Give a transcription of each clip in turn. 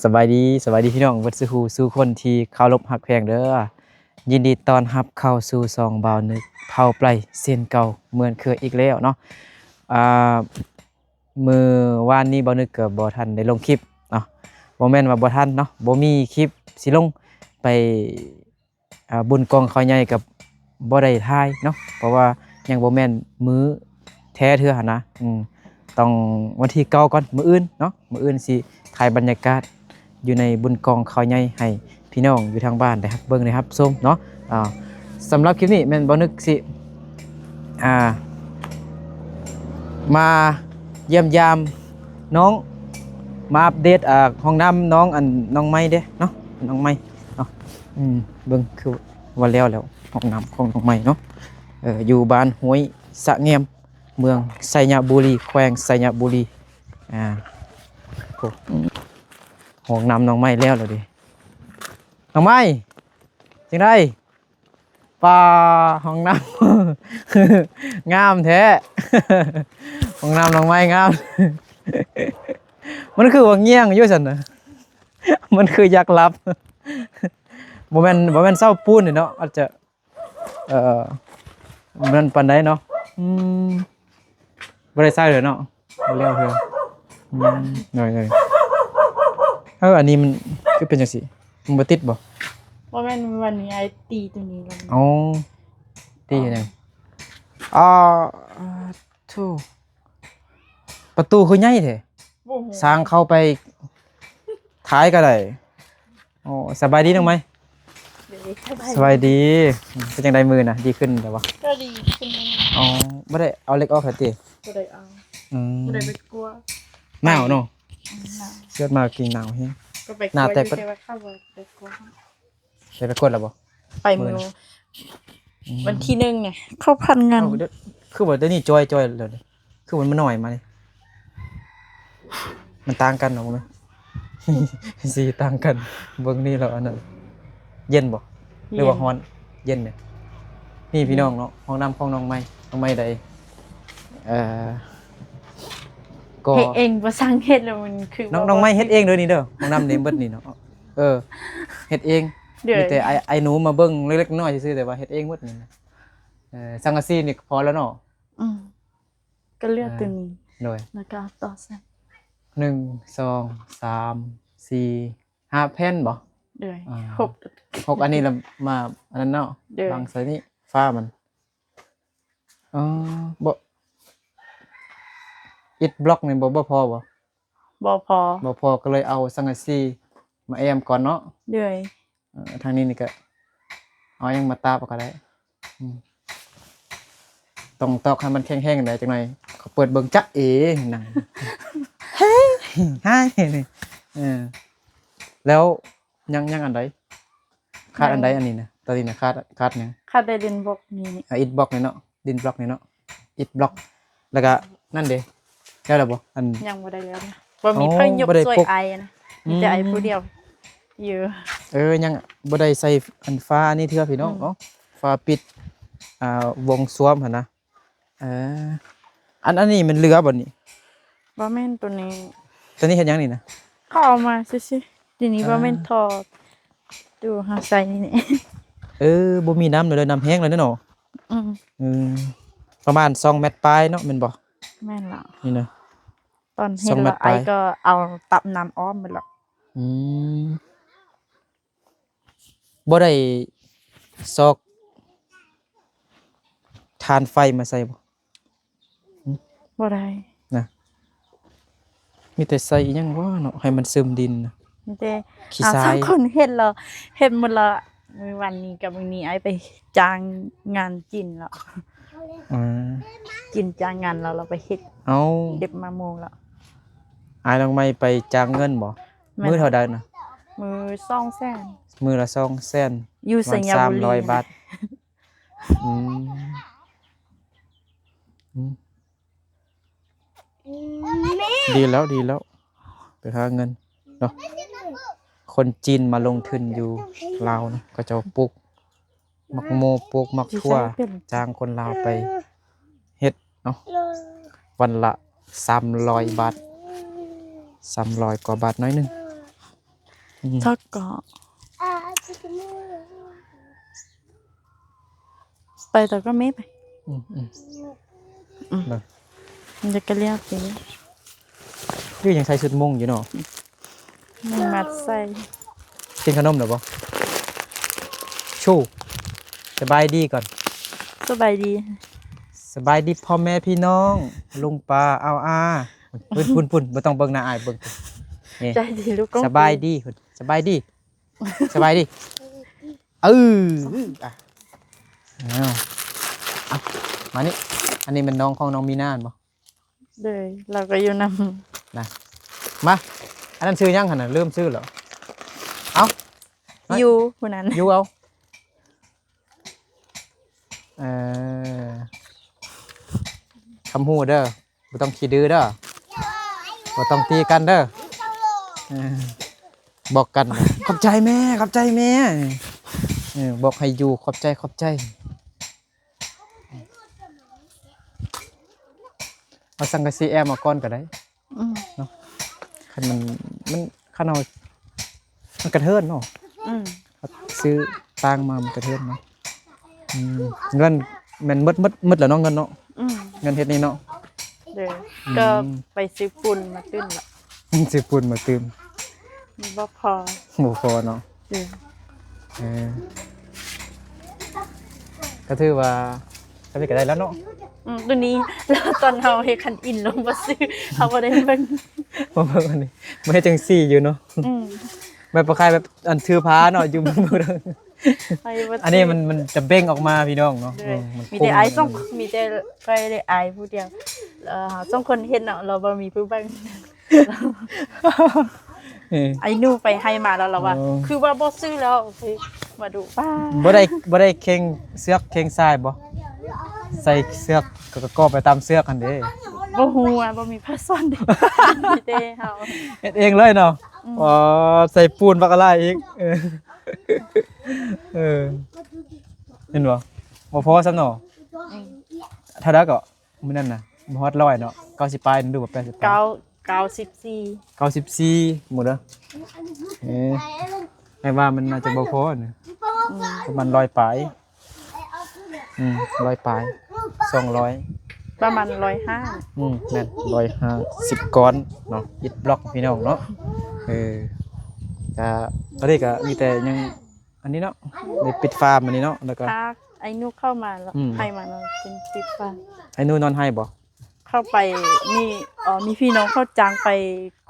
สบายดีพี่น้องเบิดซุฮูสู่คนที่เคารพฮักแพงเด้อยินดีต้อนรับเข้าสู่ซองบ่าวนึกเผาไพรเซียนเก่าเหมือนเคยอีกแล้วเนาะอ่ามื้อวานนี้บ่าวนึกก็บ่ทันได้ลงคลิปเนาะบ่แม่นว่าบ่ทันเนาะบ่มีคลิปสิลงไปบุญกองข้าวใหญ่กับบ่ได้ถ่ายเนาะเพราะว่ายังบ่แม่นมื้อแท้เทื่อหันนะต้องวันที่เก้าก่อนมื้ออื่นเนาะมื้ออื่นสิถ่ายบรรยากาศอยู่ในบุญกองข้าวใหญ่ให้พี่น้องอยู่ทางบ้านได้ครับเบิ่งได้ครับชมเนาะอ่าสำหรับคลิปนี้แม่นบ่นึกสิอ่ามาเยี่ยมยามน้องมาอัปเดตห้องน้ำน้องน้องไม้เด้เนาะน้องไม้เนาะเบิ่งคือว่าแล้วห้องน้ำของน้องไม้เนาะอยู่บ้านห้วยสะแงมเมืองไสยบุรีแขวงไสยบุรีโอ้ห้องน้ำน้องไม้แล้วดิน้องไม้จังไดป่าห้องน้ำ งามแท้ ห้องน้ำน้องไม้งาม มันคือว่าเงี้ยงอยู่ซั่นน่ะ มันคือยักษ์ลับ บ่แม่นเซาปูนนี่เนาะอาจจะมันปานใดเนาะบ่ได้ใส่เลยเนาะบ่แล้วเด้อหน่อยๆอันนี้มันคือเป็นจังซี่มันบ่ติดบ่ว่าแม่นวันนี้ไอ้ตีตัวนี้ลงอ๋อตีจังอ่าโธ่ประตูคือใหญ่แท้สร้างเข้าไปท้ายก็ได้อ๋อสบายดีน้องไหมสบายดีเป็นจังไดมือน่ะดีขึ้นแล้ววะก็ดีขึ้นอ๋อบ่ได้เอาเหล็กออกเหรอติบ่ได้เอาบ่ได้ไปกลัวหนาวเนาะเกิดมากินหนาวแฮงก็ไปกลัวอยู่แต่ว่าเข้าบ่ไปกลัวไปกดแล้วบ่ไปมื้อวันที่1เนี่ยเข้าพันงานคือบ่เดี๋ยวนี้จอยแล้วนี่คือมันน้อยมานี่มันต่างกันเนาะบ่แม่สีต่างกันเบิ่งนี่แล้วอันนั้นเย็นบ่หรือว่าร้อนเย็นเนี่ยนี่พี่น้องเนาะห้องน้ำของน้องไม้ใดก็เฮ็ดเองบ่สั่งเฮ็ดแล้วมันคือน้องไม้เฮ็ดเองเด้อนี่เด้อห้องน้ำนี่เบิดนี่เนาะเฮ็ดเองมีแต่ไอ้หนูมาเบิ่งเล็กๆน้อยๆซื่อๆแต่ว่าเฮ็ดเองหมดนี่นะสังกะสีนี่พอแล้วเนาะก็เลือกตัวนี้โดยแล้วก็ต่อใส่1 2 3 4 5แผ่นบ่เด้อ6อันนี้ละมาอันนั้นเนาะวางใส่นี่ฟ้ามันอ๋อบ่อิฐบล็อกนี่บ่พอบ่บ่พอก็เลยเอาสังกะสีมาแอมก่อนเนาะเด้อทางนี้นี่ก็เอายังมาตาบก็ได้ต้องตอกให้มันแข็งๆได้จังหน่อยเขาเปิดเบิ่งจ๊ะเอ๋นั่นเฮ้นี่แล้วยังอันใดขาดอันใดอันนี้นะตอนนี้นะขาดหยังขาดได้ดินบล็อกนี่อิฐบล็อกนี่เนาะดินบล็อกนี่เนาะอิฐบล็อกแล้วก็นั่นเด้แล้วบ่อันยังบ่ได้แล้วนะบ่มีไผยกช่วยไอนะมีแต่ไอผู้เดียวอยู่ยังบ่ได้ใส่อันฟ้านี่เทื่อพี่น้องเนาะฟ้าปิดวงสวมหั่นนะอันนี้มันเรือบ่นี่บ่แม่นตัวนี้เฮ็ดหยังนี่นะเขาเอามาซื่อๆทีนี้บ่แม่นทอดดูหาใส่นี่บ่มีน้ำเลยน้ำแห้งเลยเนาะประมาณ2เมตรปลายเนาะแม่นบ่แม่นล่ะนี่นะตอนเฮ็ดแล้วไอก็เอาตับน้ำอ้อมไปแล้วบ่ได้ซอกทานไฟมาใส่บ่ได้นะมีแต่ใส่อีหยังวะเนาะให้มันซึมดินนะมีแต่ขี้ทรายคนเฮ็ดแล้วเฮ็ดหมดละมื้อวันนี้กับมื้อนี้ไอไปจ้างงานจินแล้วจินจ้างงานแล้วเราไปเฮ็ดเด็บมาโมงแล้วอายลองไม่ไปจ้างเงินบ่มื้อเท่าใดนะมื้อ200,000มื้อละ200,000อยู่สัญญาบุรี300 บาทดีแล้วไปหาเงินเนาะคนจีนมาลงทุนอยู่ลาวนะก็จะปลูกมักโมปลูกมักทั่วจ้างคนลาวไปเฮ็ดเนาะวันละ300 บาท300 กว่าบาทน้อยนึง ถ้าก็ไปแต่ก็ไม่ไป อืมอืม มันจะกระเลียบไป คือยังใส่ชุดมุ่งอยู่เนาะ มันมัดใส่ กินขนมหรือบ่ชูสบายดีก่อน สบายดี สบายดีพ่อแม่พี่น้องลุงป้าเอาอาปุ่นบ่ต้องเบิ่งหน้าอายเบิ่งนี่ ใจดีลูกก็ สบายดีพุ่นสบายดีสบายดีอ่ะเอามานี่อันนี้เป็นน้องของน้องมีนานบ่ เลยเราก็อยู่น นะมาอันนั้นชื่อยังหั่นน่ะเริ่มชื่อเหรอเอา ำอยู่คนนั้น อยู่เอาคำพูดเด้อบ่ต้องขี้ดื้อเด้อบ่ต้องตีกันเด้อบอกกันขอบใจแม่ขอบใจแม่บอกให้อยู่ขอบใจขอบใจเอาสังกะสีแอมมาก่อนก็ได้เนาะคันมันคันเอามันกระเทินเนาะซื้อตังมามันกระเทินเนาะเงินมันมืดแล้วเนาะเงินเนาะเงินเฮ็ดนี่เนาะ เลยก็ไปซื้อปุ่นมาตื้นละ ซื้อปูนมาตื่ม บ่พอ บ่พอเนาะ เออ ก็ถือว่าก็สิก็ได้แล้วเนาะ ตัวนี้แล้วตอนเราเฮคันอินลงมาซื้อเขาบ่ได้เบิ่ง บ่เบิ่งอันนี้บ่ให้จังซี่อยู่เนาะแบบบ่คล้ายแบบอันถือผ้าเนาะอยู่เบิ่งอันนี้มันจะเบ้งออกมาพี่น้องเนาะ มีแต่ไอ้ส่งมีแต่ไปได้ไอ้ผู้เดียวส่งคนเฮ็ดเนาะเราบ่มีผู้เบิ่งไอ้หนูไปให้มาแล้วเราว่าคือว่าบ่ซื้อแล้วคือมาดูป้า บ่ได้เข่งเสือกเข่งทรายบ่ใส่เสือกก็ไปตามเสือกหั่นเด้ บ่ฮู้ว่าบ่มีผ้าซ่อนเด้มีแต่เฮา เฮ็ดเองเลยเนาะอ๋อใส่ปูนบักอะไรอีกเห็นบ่บ่พอซำเนาะถ้าได้ก็มื้อนั้นน่ะบ่ฮอด100เนาะ90ปลายดูบ่80ปลาย94 94หมดเด้อให้ว่ามันน่าจะบ่พอน่ะประมาณ100ปลาย100ปลาย200ประมาณ105แม่น150ก้อนเนาะอิฐบล็อกพี่น้องเนาะก็ตอนนี้ก็มีแต่ยังอันนี้เนาะได้ปิดฟาร์มอันนี้เนาะแล้วก็ไอ้นูเข้ามาแล้วให้มาเนาะเป็นติดฟ้าไอ้นูนอนให้บ่เข้าไปมีพี่น้องเข้าจ้างไป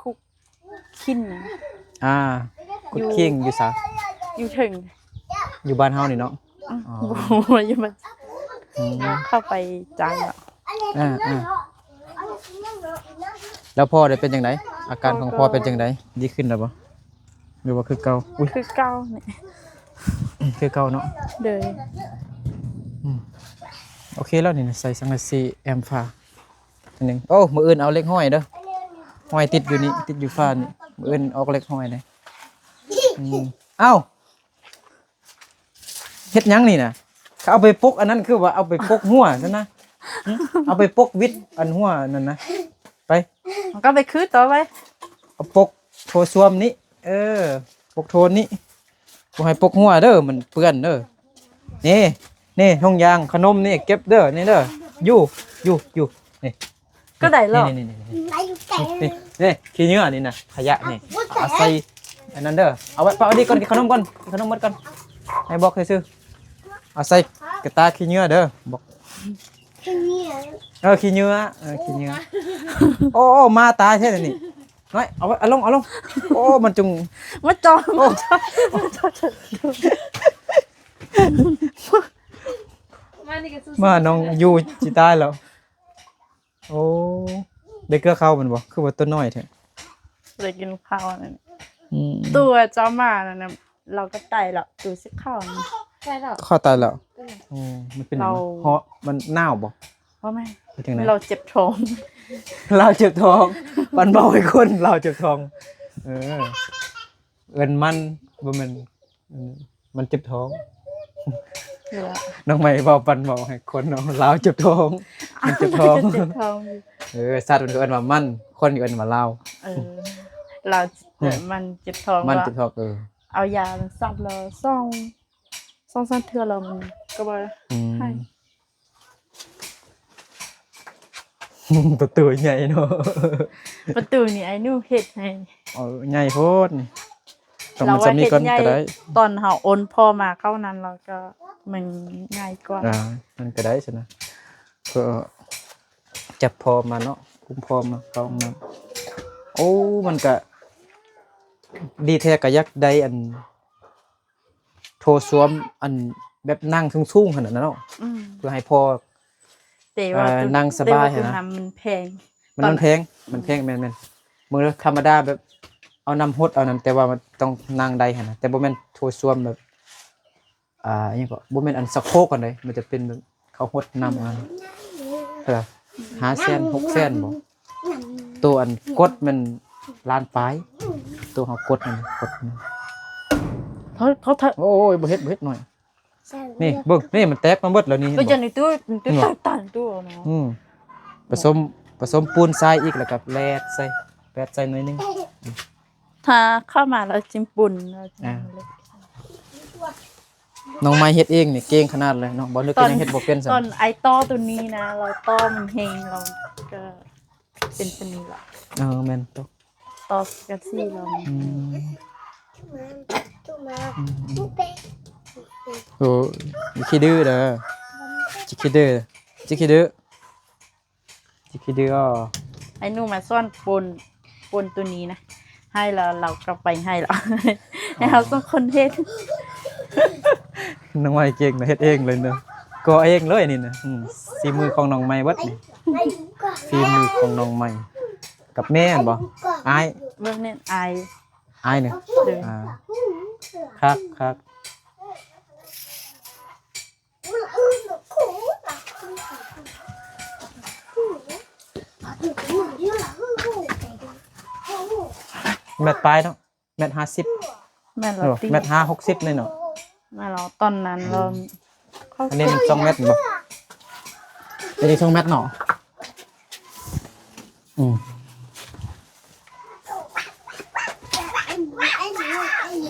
คุกขิ้นคุกคิงอยู่ซะอยู่ถึงอยู่บ้านเฮานี่เนาะบ่อยู่มันเข้าไปจ้างอ่ะแล้วพ่อได้เป็นจังไดอาการของพ่อเป็นจังไดดีขึ้นแล้วบ่หรือว่าคือเก่าคือเก่านี่คือเก่าเนาะเด้อโอเคแล้วนี่ใส่สังกะสีแอมฟ้าอันนึงโอ้มื้ออื่นเอาเหล็กห้อยเด้อห้อยติดอยู่นี่ติดอยู่ฟ้านี่มื้ออื่นออกเหล็กห้อยเด้เอ้าเฮ็ดหยังนี่น่ะเขาเอาไปปกอันนั้นคือว่าเอาไปปกหัวซั่นนะเอาไปปกวิทอันหัวนั่นนะไปมันก็ไปคืนต่อไปเอาปกโถส้วมนี้ปกโทนนี้บ่ให้ปกหัวเด้อมันเปื้อนเด้อนี่ห้องยางขนมนี่เก็บเด้อนี่เด้ออยู่นี่ก็ได้แล้วนี่ขี้เหงื่อนี่น่ะขยะนี่เอาใส่อันนั้นเด้อเอาไว้เอาดิก่อนกินขนมก่อนขนมหมดก่อนให้บอกซื่อๆเอาใส่กระตาขี้เหงื่อเด้อบอกขี้เหงื่อโอ้มาตายแท้นี่น้อยเอาลงโอ้มันจุงมาจองมาน้องอยู่จิตายแล้วโอ้ได้เกลือเข้ามันบ่คือว่าตัวน้อยแท้ได้กินข้าวนั่นตัวเจ้ามานั่นน่ะเราก็ตายแล้วดูสิข้าวนี่ตายแล้วข้าวตายแล้วมันเป็นเพราะมันหนาวบ่ว่าไม่เราเจ็บท้องปันเบาให้คนเราเจ็บท้องเอิ้นมันบ่แม่นมันเจ็บท้องน้องใหม่เบาปันเบาให้คนเนาะเราเจ็บท้องมันเจ็บท้องสัตว์มันเอิ้นว่ามันคนเอิ้นว่าเรา เรามันเจ็บท้อง มัน ว่า จะทอกเอายามันซับแล้วสองสามเทื่อแล้วมันก็บ่ให้ ประตูใหญ่เนาะ ประตูนี่ไอ้หนูเฮ็ดให้ ใหญ่โพดนี่ต้องมันจะมีก่อนก็ได้ ตอนเฮาโอนพ่อมาเข้านั้นเราก็มันง่ายกว่า มันก็ได้ใช่ไหมก็จับพอมาเนาะคุ้มพอมาเข้ามาโอ้มันก็ดีแท้ก็ยักได้อันโทรสวมอันแบบนั่งสูงๆขนาดนั้นเนาะ เพื่อให้พอ แต่ว่า นั่งสบาย แต่ว่ นะ ตัวมันแพง มันแพงแม่นมือธรรมดาแบบเอาน้ำฮดเอานั้นแต่ว่ามันต้องนั่งได้หั่นน่ะแต่บ่แม่นโทรสวมแบบอิหยังก็บ่แม่นอันสะโครกกันเลยมันจะเป็นแบบเขาฮดน้ำอันเท่าไหร่5 แสน 6 แสนบ่ตัวอันกดมันล้านปลายตัวเฮากดมันกดมัน เขา โอ้ยบ่เฮ็ดหน่อยนี่เบิ่งนี่มันแตกมาหมดแล้วนี่ ก็ เห็น จะ บ่ ในตู้ตันตู้เนาะ ผสมปูนทรายอีกแล้วก็แลดใส่หน่อยนึง ถ้าเข้ามาแล้วจิ้มปุ่นแล้วจิ้มเลย น้องไม้เฮ็ดเองนี่เก่งขนาดเลยเนาะบ่นึกก็ยังเฮ็ดบ่เป็นซั่ ตอนไอ้ต้อตัวนี้นะเราต้อมันเฮงเราก็เป็นชนิดละ แม่นตก ต้อกันซี่เรา โอ้ยขี้ดื้อเด้อจิขี้ดื้ออ้อ ไอ้หนูมาซ่อนปนตัวนี้นะให้เราก็ไปให้เรา ให้เราต้องคนเฮ็ด น้องไม้เก่งนะเฮ็ดเองเลยเนาะก่อเองเลยนี่นะฝีมือของน้องไม้เบิดนี่ฝีมือของน้องไม้กับแม่นบ่อ้าย เรื่องนี้อาย เนี่ย เด้อ ครับ แมตรปลายเนาะแมตร50 แม่เราตี แมตร60เลยเนาะ แม่เราตอนนั้นเรา อันนี้มัน2 เมตรบ่อันนี้2 เมตรเนาะ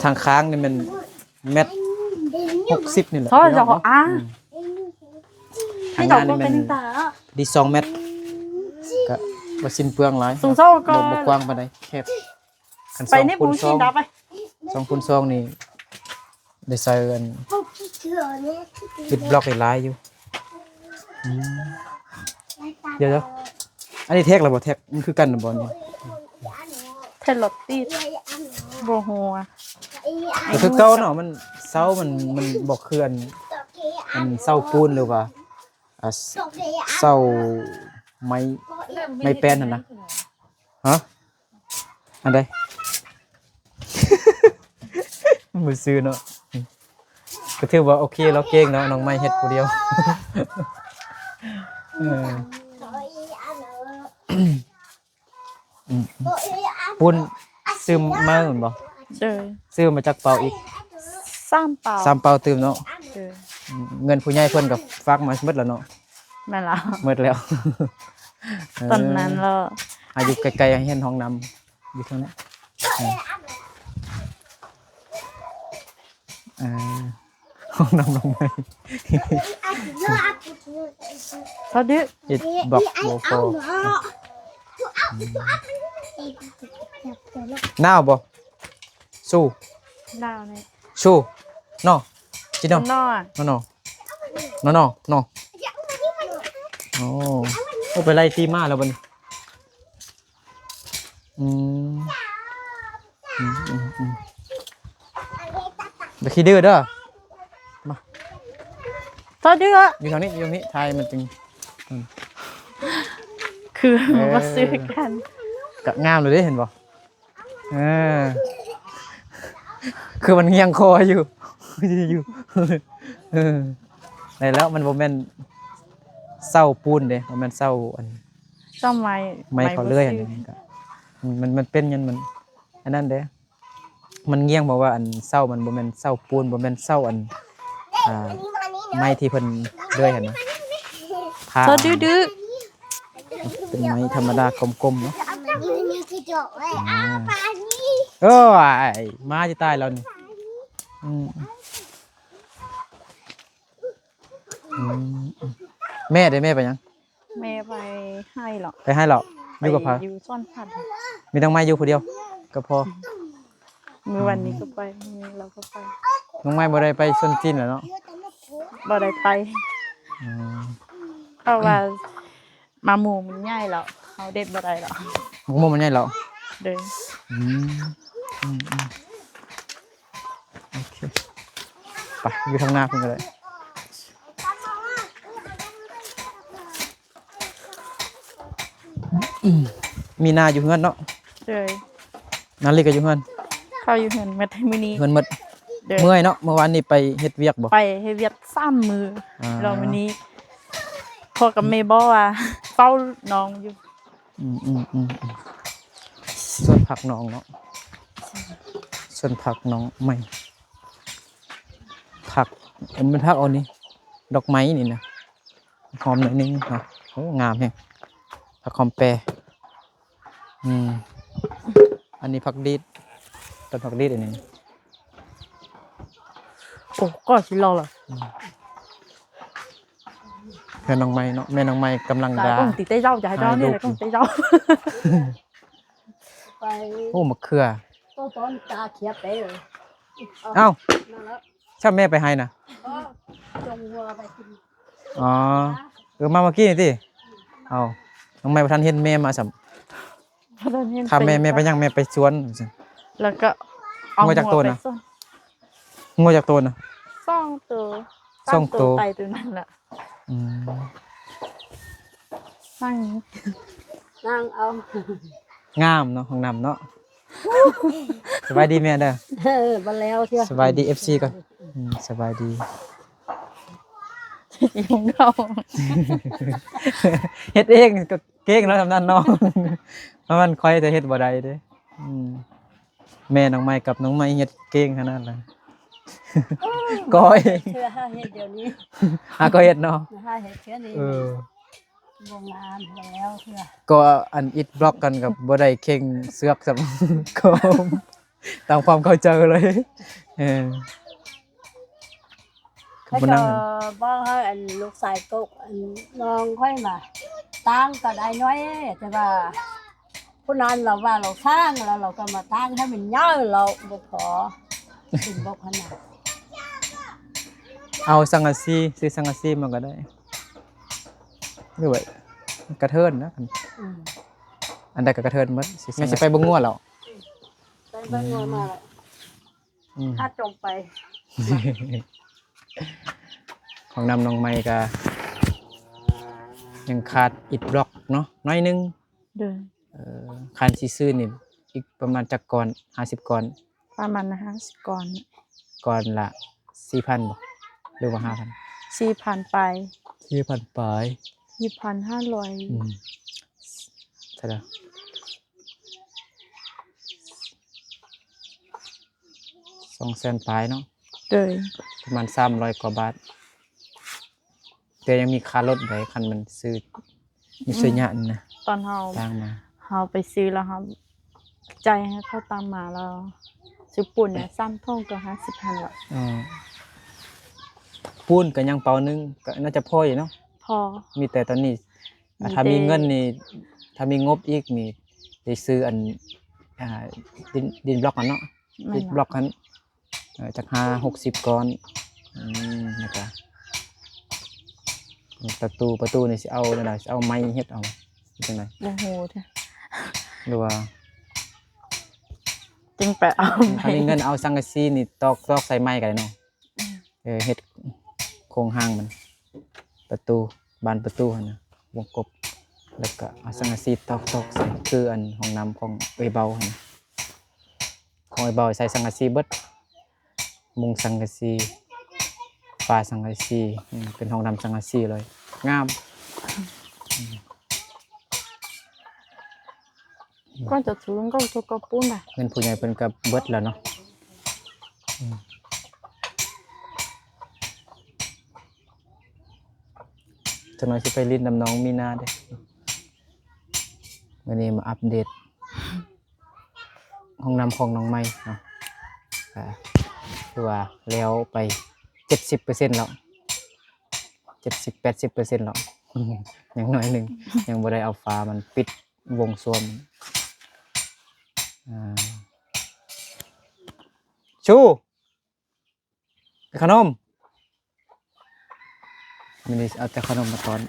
ทางค้างนี่มันเมตร60นี่แหละ เขาจะบอกทาง ให้เรา งาน ก็ นี่มั เป็น นตา ดี2 เมตรก็บ่สิ้นเปลืองหลาย สูงเท่าก็ บ่กว้างปานใดแคบคัน ไปใน 2คู ปู ณ ชินดาไป 2คูณ2นี่ได้ใส่อันปิดบล็อกได้หลายอยู่เดี๋ยวอันนี้แท็กแล้วบ่แท็กมันคือกันน่ะบ่นี่ เทลลตตี้โบฮัว ก็คือเก่าเนาะมันเสามันบ่คืออันเสาปูนหรือว่าเสาไม้แป้นนั่นนะฮะอันใด มือซื้อเนาะก็ถือว่าโอเคเราเก่งเนาะน้องไม้เฮ็ดผู้เดียว ปูนซื้อมาเหมือนบ่ เจอ ซื้อมาจากเปาอีก สามเปล่า 3เปาตื่มเนาะ เจอ เงินผู้ใหญ่เพิ่นก็ฝากมาหมดแล้วเนาะ แม่เรา หมดแล้ว ตอนนั้นเรา อายุไกลๆเห็นห้องน้ำอยู่ทางนั้นห้องน้ำลงไป เขาดื้อ อิดบอกโมโฟหนาวบ่สู้ ดาวเนี่ย สู้นอจิโน นอ โนโอ้ไปไล่ตีมาแล้วบัดนี้เดี๋ยวขี้ดื้อเด้อ เขาดื้อ อยู่ทางนี้ไทยมันจึง คือมาซื้อกัน กะงามเลยได้เห็นบ่คือมันเงียงคออยู่ ได้แล้วมันบ่แม่นเศร้าปูนเด้บ่แม่นเศร้าอัน ต้นไม้ ไม้เขาเลื่อยอันนี้ก็มันเป็นยันมันอันนั้นเด้มันเงียงบอกว่าอันเศร้ามันบ่แม่นเศร้าปูนบ่แม่นเศร้าอันไม้ที่เพิ่นเลื่อยหั่นนะผ้า เขาดื้อ เป็นไม้ธรรมดากลมๆเนาะ เอ้ยมาจะตายแล้วนี่อืมอืมแม่ได้แม่ไปยัง แม่ไปให้หรอก ไปให้เราอยู่กับ ไป พา อยู่ซ่อนผัด มีน้องไม้อยู่คนเดียวก็พอ มื้อวันนี้ก็ไปมื้อเราก็ไป น้องไม้บ่ได้ไปส้นจีนเหรอเนาะ บ่ได้ไป อืม เพราะว่ามาหมู่มันใหญ่แล้วเขาเด็ดบ่ได้หรอก มุกโมมันใหญ่เหรอ เด้อ อืมโอเคไปอยู่ทางหน้าคุณก็ได้มีนาอยู่เฮือนเนาะ เด้อ นาฬิกาอยู่เฮือน เข้าอยู่เห็นเม็ดให้มื้อนี้ เฮือนหมด เด้อ เมื่อยเนาะเมื่อวานนี้ไปเฮ็ดเวียกบ่ ไปให้เวียด3มื้อ อ่า เรามื้อนี้พ่อกับแม่บอกว่าเฝ้าน้องอยู่ ส่วนผักน้องเนาะส่วนผักน้องไม่ผักมันเป็นผักเอานี่ดอกไม้นี่นะหอมหน่อยนึงเนาะโอ้งามแฮงผักหอมแปรอันนี้ผักดีดต้นผักดีดอันนี้ โอ้ก็สิรอล่ะ แม่น้องไม้เนาะแม่น้องไม้กำลัง Tại ด่า con tí tây rau chả hay cho Hai nên là đục. con tí rau โอ้มะเขือ Có con ta khiếp đấy rồi. เอ้า Nó nó ช่างแม่ไปให้นะ có trồng hoa và chim อ๋อมาเมื่อกี้นี่ติเอาน้องไม้บ่ทันเห็นแม่มาสัม Cho nên nhiên ถ้าแม่ไปยังแม่ไปสวน là cỡ ông Ngồi chặt mua tôn phải à? son งัวจากตัวน่ะ son từ Son từ. tay từ này là อืม sang nang ông งามเนาะห้องน้ำเนาะ สบายดีแม่เด้อ bà leo chưa สบายดี FC ก่อนสบายดี dùng đâu เฮ็ดเองก็เก่งเนาะทำนั้นเนาะ เพราะมันค่อยจะเฮ็ดบ่ได้เด้แม่น้องไม้กับน้องไม้เฮ็ดเก่งขนาดนั้น ก็เอง chưa hai hết điềuนี้ ก็เฮ็ดเนาะ hai hết cái này เออ vòng làm bà leo chưa ก็อันอิดบล็อกกันกับบ่ได้เข่งเสือกสำ ก็ตามความเข้าใจเลยเออ cái บ่นั่ง cho bao hơi anh lúc xài cục anh non khoai mà tang cả đại nói ấyแต่ว่าผู้นั้นเราว่าเราสร้างแล้วเราก็มาตั้งให้มันย่อยเราบ่ขอถึงบ่ขนาด เอาสังกะสีซื้อสังกะสีมาก็ได้ด้วยกระเทินนะ อืม อันใดก็กระเทินหมดแม่สิไปบ่งัวแล้ว ไปบ้านมาแล้ว อืม ถ้าจมไป ของนำน้องไม้ก็ยังขาดอิฐบล็อกเนาะน้อยหนึง được คันสิซื้อนี่อีกประมาณจักก่อน50ก่อน qua màn ha còn ก่อนละ 4,000 บ่หรือว่า 5,000 siผ่านไป 4,000ปลาย 2,500 ใช่แล้ว200,000ปลายเนาะ đời ประมาณ300กว่าบาทแต่ยังมีค่ารถไว้คันมันซื้อมีซื้อยะนี่นะ ตอนเฮา ตั้งมา เฮาไปซื้อแล้วเฮาใจายให้เขาตามมาแล้วซื้อปุ่นเนี่ย3ท่องก็50,000ละ อ๋อปูนก็ยังเปานึงก็น่าจะพออยู่เนาะ พอ มีแต่ตอนนี้ มี ถ้ามี แต่ เงินนี่ถ้ามีงบอีกนี่ได้ซื้ออันอ่าดินบล็อกกันเนาะ นั่ ดิ น น ล่ะ บล็อกกันจาก60ก้อนนะครับประตูนี่สิเอานั่นน่ะสิเอาไม้เฮ็ดเอาจังได๋ โอ้โหเด้อ หรือว่า จึงไปเอา ถ้ามีเงินเอาสังกะสีนี่ตอกใส่ไม้ก็ได้เนาะเฮ็ดโครงห้างมัน ประตูบานประตูหั่นน่ะวงกบแล้วก็เอาสังกะสีตอกใส่คืออันห้องน้ำของเอ้ยเบาหั่นน่ะของเอ้ยเบาใส่สังกะสีเบิดมุงสังกะสีฟ้าสังกะสีเป็นห้องน้ำสังกะสีเลยงาม ก็จะซื้อก็ตัวกระปุ้นน่ะ เงินผู้ใหญ่เพิ่นก็เบิดแล้วเนาะจักหน่อยสิไปลิ้นน้ำน้องมีนาเด้มื้อนี้มาอัปเดต ห้องน้ำของน้องไม้เนาะคือว่าแล้วไป 70%แล้ว70-80%แล้วยังน้อยหนึงยังบ่ได้เอาฟ้ามันปิดวงส้วมชูขนมมันนี่เอาแต่ขนมมาตอน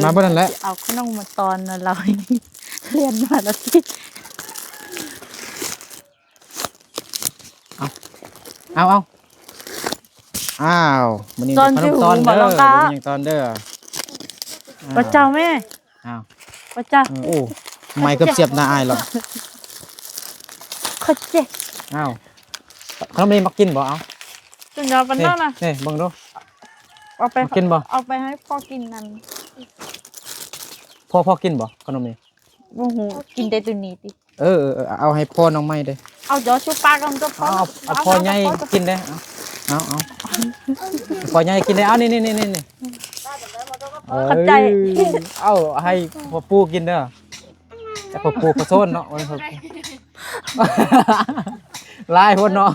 มาบ่นั่นแหละ เอาขนมมาตอนน่ะเรา เรียนมาแล้วที่ เอาอ้าวมันนี่ ตอน ขน ที่ ม หู ตอน บอ เด้ ก อ เราตา ยังตอนเด้อ พระเจ้าแม่ อ้าว พระเจ้า โอ้ไม่เกือบเสียบหน้าอายหรอก เขาเจ็บ อ้าวขนมนี้มากินบ่เอา จนยาวปานนั้นน่ะ นี่เบิ่งดู เอาไป กินบ่ เอาไปให้พ่อกินนั่น พ่อกินบ่ขนมนี้ บ่ฮู้กินได้ตัวนี้ติ เอาให้พ่อน้องไม้เด้ เอาเดี๋ยวชูปลากันก็พอ เอาพ่อใหญ่กินได้เอาพ่อใหญ่กินได้เอานี่เข้าใจ เอาให้พ่อปู่กินเด้อแต่พ่อปู่ขอโทษเนาะวันพ่อลายพ่นเนาะ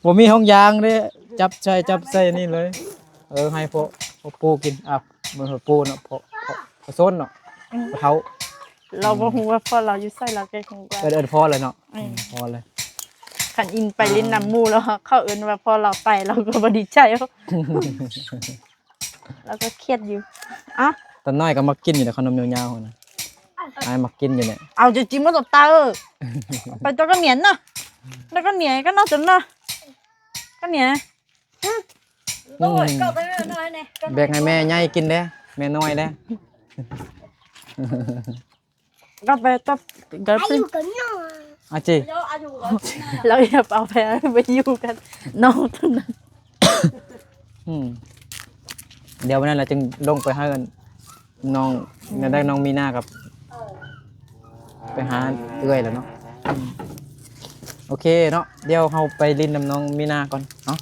บ่มีห้องยางเด้จับใส่นี่เลยให้พ่อปู่กินมื้อพ่อปู่เนาะพ่อโซนเนาะพ่อเฒ่า เราบ่ฮู้ว่าพ่อเราอยู่ไสเราแกคงว่า พอเลยเนาะพอเลย คันอินไปเล่นน้ำหมู่แล้วเขาเอิ้นว่าพอเราไปเราก็บ่ดีใจเราก็เครียดอยู่อ่ะ ตอนน้อยก็มากินอยู่ในขนมยาวๆนะไอ้มากินอยู่เนี่ย เอาจะจิ้มมาตบตาไปตัวก็เหนียนเนาะแล้วก็เหนียนก็นอกจนเนาะก็เหนียน โอ้ยก็ไปหน่อยนี่ แบ่งให้แม่ใหญ่กินเด้แม่น้อยเด้ ก็ไปตบก็ไป อาจิ เดี๋ยวอายุก่อน เราอย่าเอาไปอยู่กันน้องเท่านั้น เดี๋ยววันนั้นเราจึงลงไปหากันน้องได้น้องมีนากับไปหาเอื้อยแล้วเนาะโอเคเนาะเดี๋ยวเราไปลินน้ำน้องมีนาก่อนเนาะ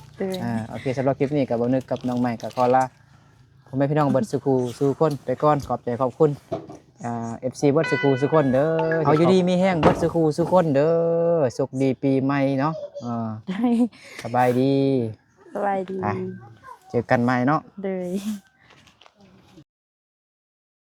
โอเคสำหรับคลิปนี้กับบ่นึกกับน้องใหม่กับขอลาพ่อแม่พี่น้องเบิดสุขสู่คนไปก่อนขอบใจขอบคุณFC เบิดสุขสู่คนเด้อเอาอยู่ดีมีแห้งเบิดสุขสู่คนเด้อสุขดีปีใหม่เนาะสบายดี สบายดี เจอกันใหม่เนาะ เลย